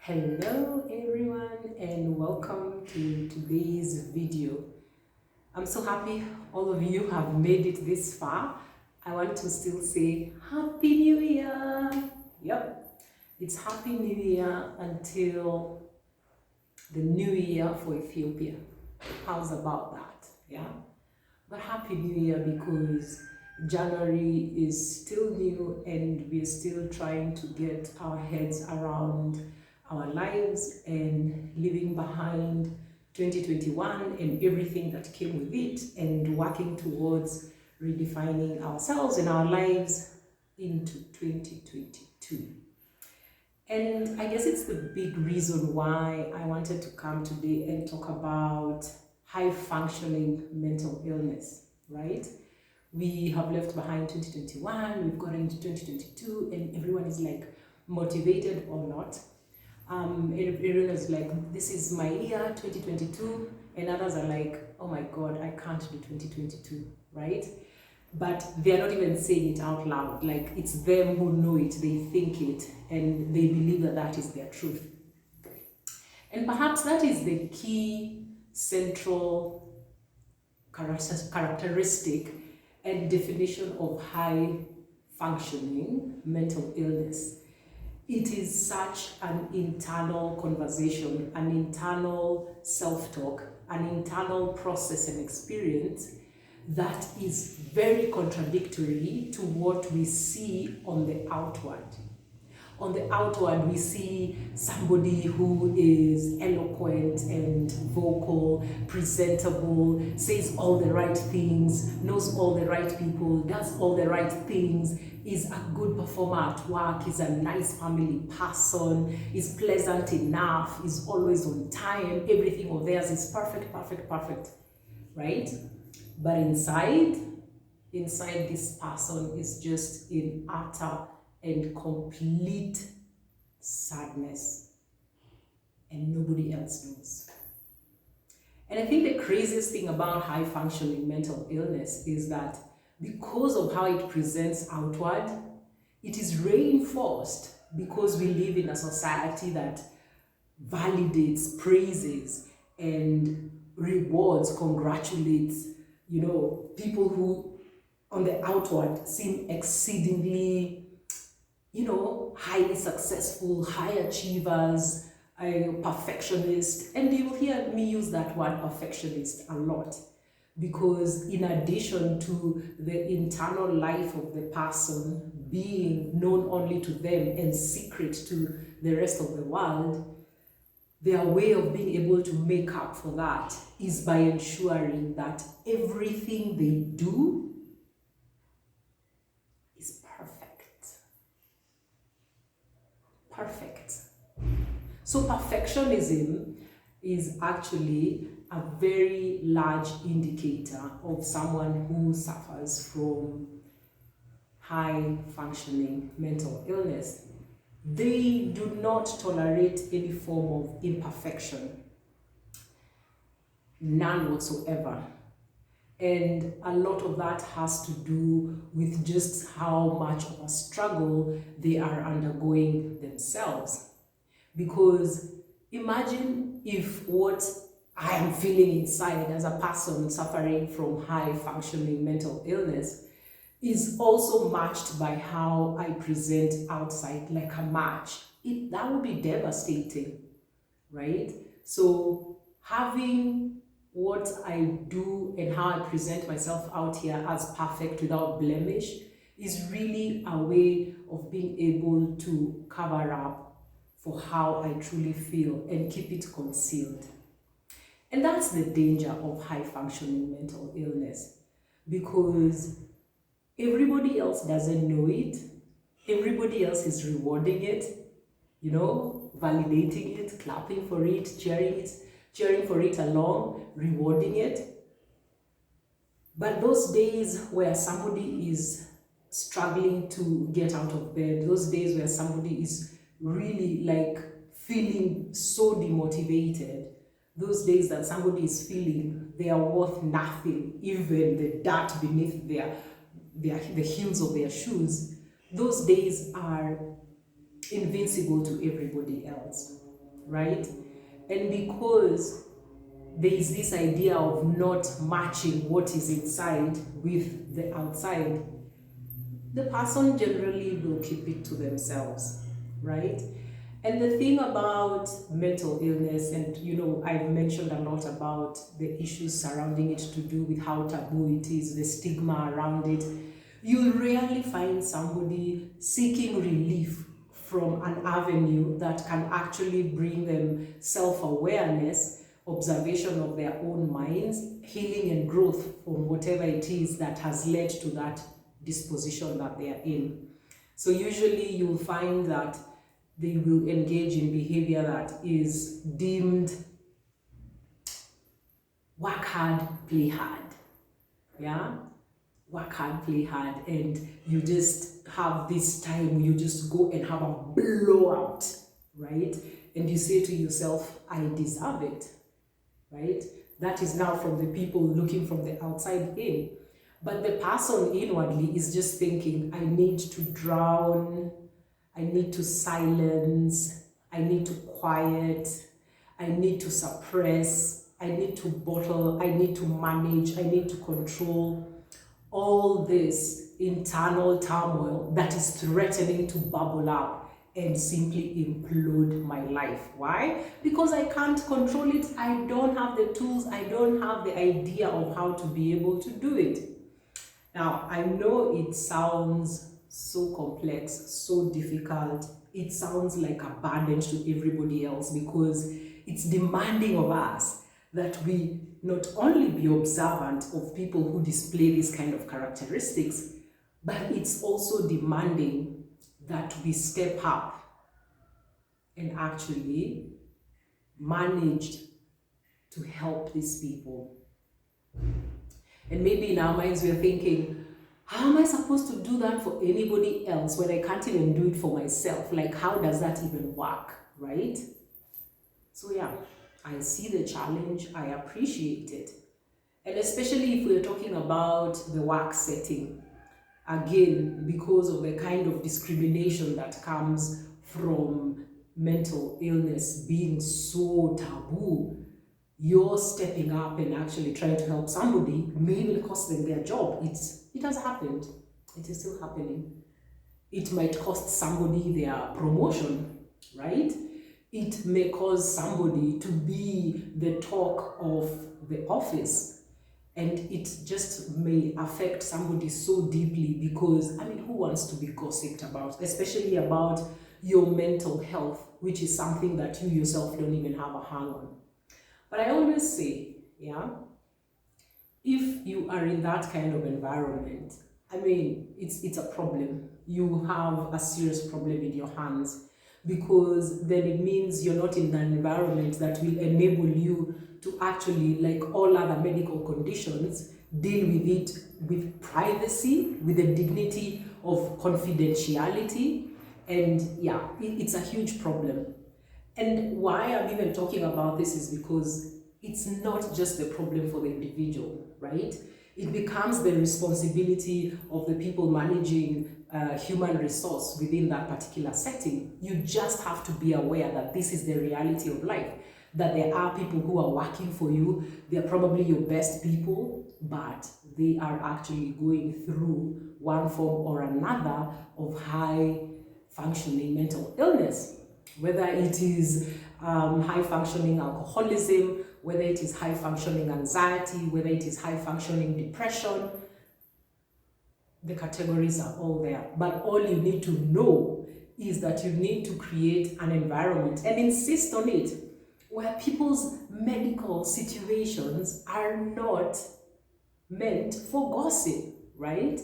Hello everyone and welcome to today's video. I'm so happy all of you have made it this far. I want to still say Happy New Year. Yep, it's Happy New Year until the New Year for Ethiopia. How's about that? Yeah, but Happy New Year because January is still new and we're still trying to get our heads around our lives and leaving behind 2021 and everything that came with it and working towards redefining ourselves and our lives into 2022. And I guess it's the big reason why I wanted to come today and talk about high functioning mental illness, right? We have left behind 2021, we've got into 2022, and everyone is like motivated or not. Everyone is like, this is my year 2022, and others are like, oh my god, I can't do 2022, right? But they're not even saying it out loud. Like, it's them who know it, they think it, and they believe that that is their truth. And perhaps that is the key central characteristic and definition of high functioning mental illness. It is such an internal conversation, an internal self-talk, an internal process and experience that is very contradictory to what we see on the outward. On the outward, we see somebody who is eloquent and vocal, presentable, says all the right things, knows all the right people, does all the right things, is a good performer at work, is a nice family person, is pleasant enough, is always on time, everything of theirs is perfect, right? But inside this person is just in utter and complete sadness, and nobody else knows. And I think the craziest thing about high functioning mental illness is that because of how it presents outward, it is reinforced because we live in a society that validates, praises, and rewards, congratulates, people who on the outward seem exceedingly highly successful, high achievers, perfectionist. And you will hear me use that word perfectionist a lot because in addition to the internal life of the person being known only to them and secret to the rest of the world, their way of being able to make up for that is by ensuring that everything they do is perfect. So perfectionism is actually a very large indicator of someone who suffers from high functioning mental illness. They do not tolerate any form of imperfection, none whatsoever. And a lot of that has to do with just how much of a struggle they are undergoing themselves. Because imagine if what I am feeling inside as a person suffering from high functioning mental illness is also matched by how I present outside, like a match. That would be devastating, right? So having what I do and how I present myself out here as perfect without blemish is really a way of being able to cover up for how I truly feel and keep it concealed. And that's the danger of high functioning mental illness, because everybody else doesn't know it, everybody else is rewarding it, validating it, clapping for it, cheering for it along, rewarding it. But those days where somebody is struggling to get out of bed, those days where somebody is really like feeling so demotivated, those days that somebody is feeling they are worth nothing, even the dirt beneath the heels of their shoes, those days are invincible to everybody else. right? And because there is this idea of not matching what is inside with the outside, the person generally will keep it to themselves, right? And the thing about mental illness, and I've mentioned a lot about the issues surrounding it to do with how taboo it is, the stigma around it. You'll rarely find somebody seeking relief from an avenue that can actually bring them self-awareness, observation of their own minds, healing and growth from whatever it is that has led to that disposition that they are in. So usually you'll find that they will engage in behavior that is deemed work hard, play hard. Yeah? Work hard, play hard, and you just have this time where you just go and have a blowout, right? And you say to yourself, I deserve it, right? That is now from the people looking from the outside in. But the person inwardly is just thinking, I need to drown, I need to silence, I need to quiet, I need to suppress, I need to bottle, I need to manage, I need to control. All this internal turmoil that is threatening to bubble up and simply implode my life. Why? Because I can't control it. I don't have the tools. I don't have the idea of how to be able to do it. Now, I know it sounds so complex, so difficult. It sounds like a burden to everybody else because it's demanding of us that we not only be observant of people who display these kind of characteristics, but it's also demanding that we step up and actually manage to help these people. And maybe in our minds we're thinking, how am I supposed to do that for anybody else when I can't even do it for myself? Like, how does that even work, right? So yeah, I see the challenge, I appreciate it. And especially if we're talking about the work setting, again, because of the kind of discrimination that comes from mental illness being so taboo, you're stepping up and actually trying to help somebody may even cost them their job. It has happened. It is still happening. It might cost somebody their promotion, right? It may cause somebody to be the talk of the office, and it just may affect somebody so deeply because, who wants to be gossiped about, especially about your mental health, which is something that you yourself don't even have a hang on. But I always say, yeah, if you are in that kind of environment, it's a problem. You have a serious problem in your hands, because then it means you're not in an environment that will enable you to actually, like all other medical conditions, deal with it with privacy, with the dignity of confidentiality. And yeah, it's a huge problem. And why I'm even talking about this is because it's not just the problem for the individual, right? It becomes the responsibility of the people managing human resource within that particular setting. You just have to be aware that this is the reality of life, that there are people who are working for you. They're probably your best people, but they are actually going through one form or another of high functioning mental illness, whether it is high functioning alcoholism, whether it is high functioning anxiety, whether it is high functioning depression. The categories are all there, but all you need to know is that you need to create an environment and insist on it where people's medical situations are not meant for gossip, right?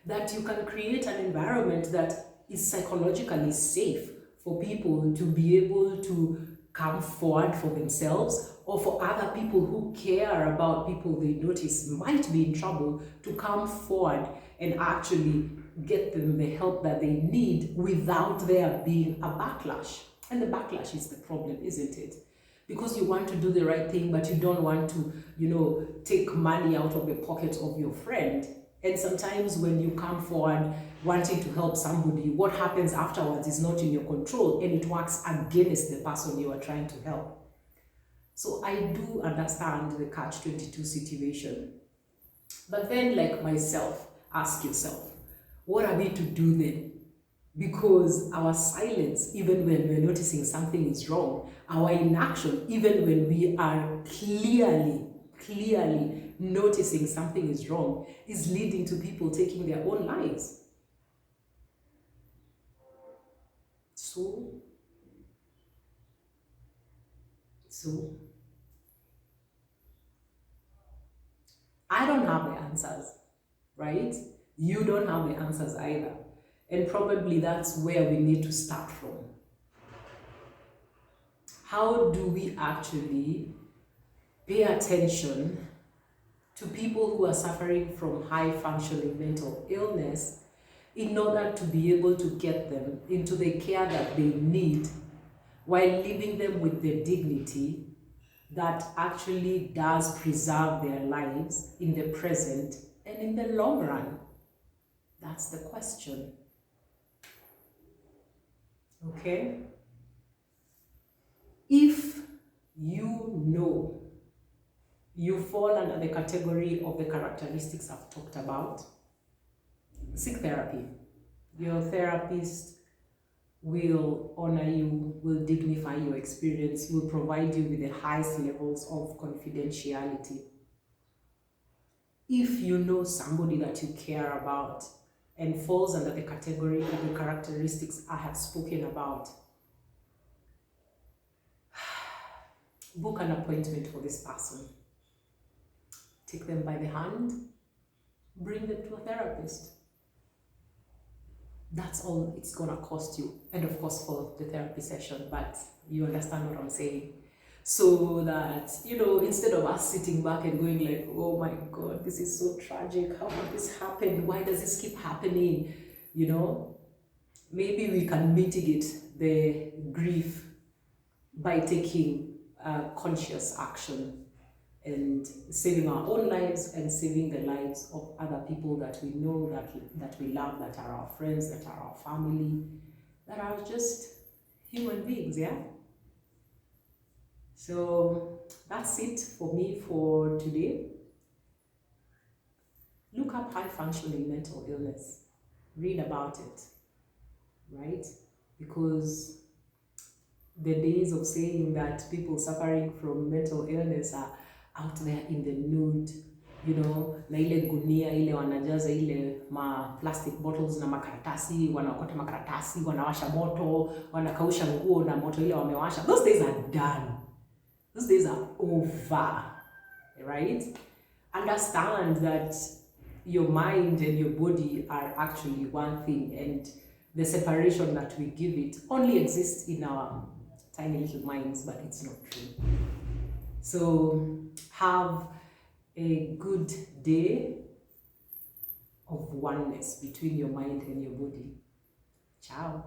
That you can create an environment that is psychologically safe for people to be able to come forward for themselves, or for other people who care about people they notice might be in trouble to come forward and actually get them the help that they need without there being a backlash. And the backlash is the problem, isn't it? Because you want to do the right thing, but you don't want to, take money out of the pocket of your friend. And sometimes when you come forward wanting to help somebody, what happens afterwards is not in your control, and it works against the person you are trying to help. So I do understand the catch-22 situation. But then, like myself, ask yourself, what are we to do then? Because our silence, even when we're noticing something is wrong, our inaction, even when we are clearly noticing something is wrong, is leading to people taking their own lives. So I don't have the answers, right? You don't have the answers either. And probably that's where we need to start from. How do we actually pay attention to people who are suffering from high functioning mental illness in order to be able to get them into the care that they need, while leaving them with the dignity that actually does preserve their lives in the present and in the long run? That's the question. Okay? If you know you fall under the category of the characteristics I've talked about, seek therapy. Your therapist will honor you, will dignify your experience, will provide you with the highest levels of confidentiality. If you know somebody that you care about and falls under the category of the characteristics I have spoken about, book an appointment for this person. Take them by the hand, bring them to a therapist. That's all it's gonna cost you. And of course for the therapy session, but you understand what I'm saying. So that, instead of us sitting back and going like, oh my God, this is so tragic. How did this happen? Why does this keep happening? Maybe we can mitigate the grief by taking conscious action and saving our own lives and saving the lives of other people that we know, that we love, that are our friends, that are our family, that are just human beings, yeah? So that's it for me for today. Look up high functioning mental illness. Read about it, right? Because the days of saying that people suffering from mental illness are out there in the nude, na ile gunia ile wanajaza ile ma plastic bottles na makaratasi, wanaokota makaratasi, wanawasha moto, wanakausha nguo na moto ile wamewasha. Those days are done. Those days are over, right? Understand that your mind and your body are actually one thing, and the separation that we give it only exists in our tiny little minds, but it's not true. So have a good day of oneness between your mind and your body. Ciao.